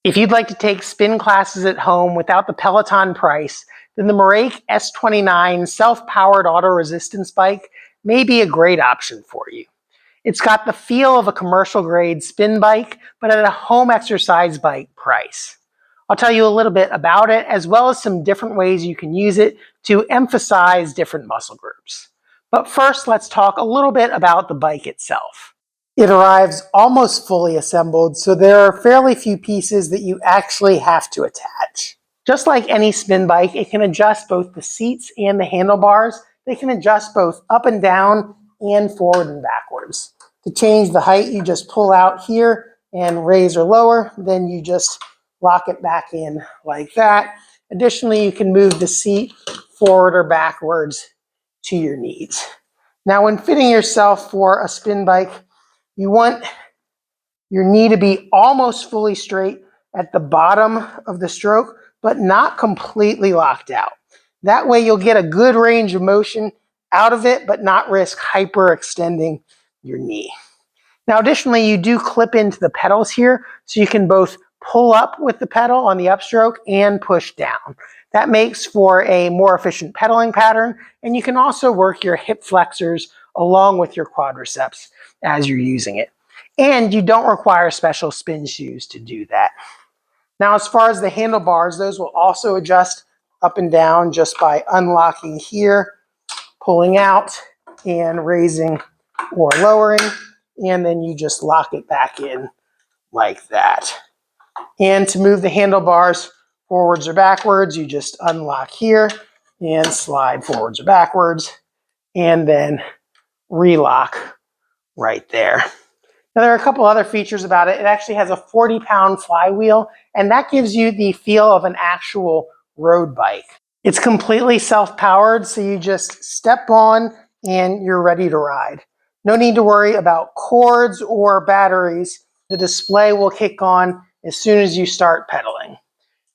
If you'd like to take spin classes at home without the Peloton price, then the MERACH S29 self-powered auto resistance bike may be a great option for you. It's got the feel of a commercial grade spin bike, but at a home exercise bike price. I'll tell you a little bit about it, as well as some different ways you can use it to emphasize different muscle groups. But first, let's talk a little bit about the bike itself. It arrives almost fully assembled, so there are fairly few pieces that you actually have to attach. Just like any spin bike, it can adjust both the seats and the handlebars. They can adjust both up and down and forward and backwards. To change the height, you just pull out here and raise or lower, then you just lock it back in like that. Additionally, you can move the seat forward or backwards to your needs. Now, when fitting yourself for a spin bike, you want your knee to be almost fully straight at the bottom of the stroke, but not completely locked out. That way you'll get a good range of motion out of it, but not risk hyperextending your knee. Now, additionally, you do clip into the pedals here, so you can both pull up with the pedal on the upstroke and push down. That makes for a more efficient pedaling pattern, and you can also work your hip flexors along with your quadriceps as you're using it. And you don't require special spin shoes to do that. Now, as far as the handlebars, those will also adjust up and down just by unlocking here, pulling out, and raising or lowering, and then you just lock it back in like that. And to move the handlebars forwards or backwards, you just unlock here and slide forwards or backwards, and then relock right there. Now, there are a couple other features about it. It actually has a 40-pound flywheel, and that gives you the feel of an actual road bike. It's completely self-powered, so you just step on and you're ready to ride. No need to worry about cords or batteries. The display will kick on as soon as you start pedaling.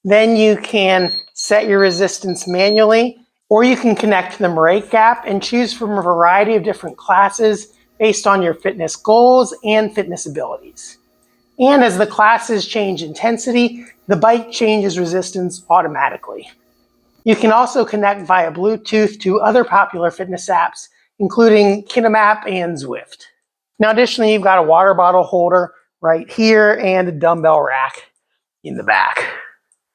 Then you can set your resistance manually, or you can connect to the MERACH app and choose from a variety of different classes based on your fitness goals and fitness abilities. And as the classes change intensity, the bike changes resistance automatically. You can also connect via Bluetooth to other popular fitness apps, including Kinemap and Zwift. Now, additionally, you've got a water bottle holder right here and a dumbbell rack in the back.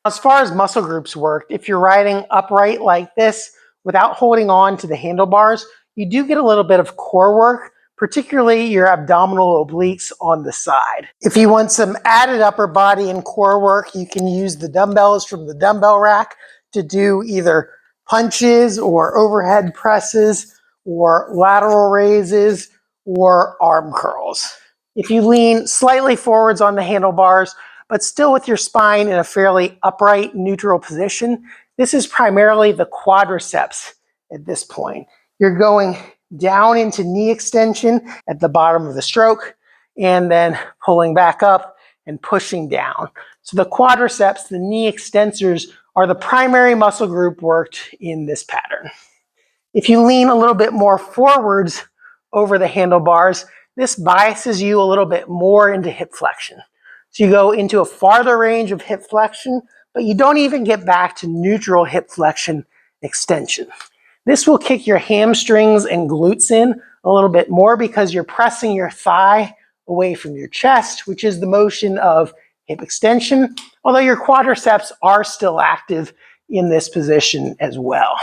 As far as muscle groups work, if you're riding upright like this without holding on to the handlebars, you do get a little bit of core work, particularly your abdominal obliques on the side. If you want some added upper body and core work, you can use the dumbbells from the dumbbell rack to do either punches or overhead presses or lateral raises or arm curls. If you lean slightly forwards on the handlebars, but still with your spine in a fairly upright, neutral position, this is primarily the quadriceps at this point. You're going down into knee extension at the bottom of the stroke, and then pulling back up and pushing down. So the quadriceps, the knee extensors, are the primary muscle group worked in this pattern. If you lean a little bit more forwards over the handlebars, this biases you a little bit more into hip flexion. So you go into a farther range of hip flexion, but you don't even get back to neutral hip flexion extension. This will kick your hamstrings and glutes in a little bit more because you're pressing your thigh away from your chest, which is the motion of hip extension, although your quadriceps are still active in this position as well.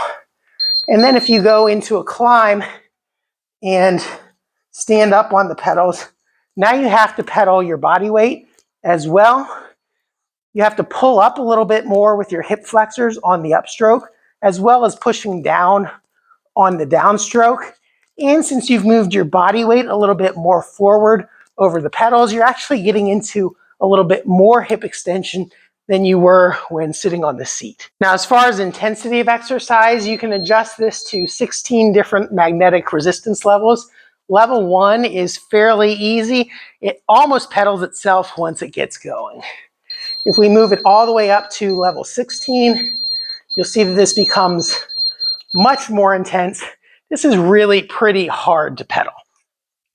And then if you go into a climb and stand up on the pedals, now you have to pedal your body weight as well. You have to pull up a little bit more with your hip flexors on the upstroke, as well as pushing down on the downstroke. And since you've moved your body weight a little bit more forward over the pedals, you're actually getting into a little bit more hip extension than you were when sitting on the seat. Now, as far as intensity of exercise, you can adjust this to 16 different magnetic resistance levels. Level 1 is fairly easy. It almost pedals itself once it gets going. If we move it all the way up to level 16, you'll see that this becomes much more intense. This is really pretty hard to pedal.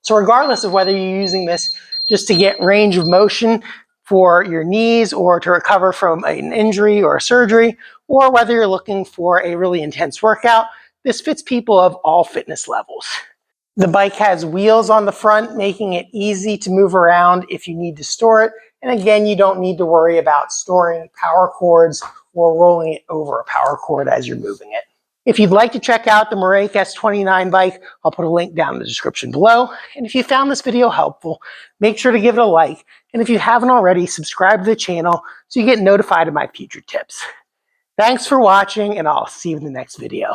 So regardless of whether you're using this just to get range of motion for your knees or to recover from an injury or a surgery, or whether you're looking for a really intense workout, this fits people of all fitness levels. The bike has wheels on the front, making it easy to move around if you need to store it. And again, you don't need to worry about storing power cords or rolling it over a power cord as you're moving it. If you'd like to check out the MERACH S29 bike, I'll put a link down in the description below. And if you found this video helpful, make sure to give it a like. And if you haven't already, subscribe to the channel so you get notified of my future tips. Thanks for watching, and I'll see you in the next video.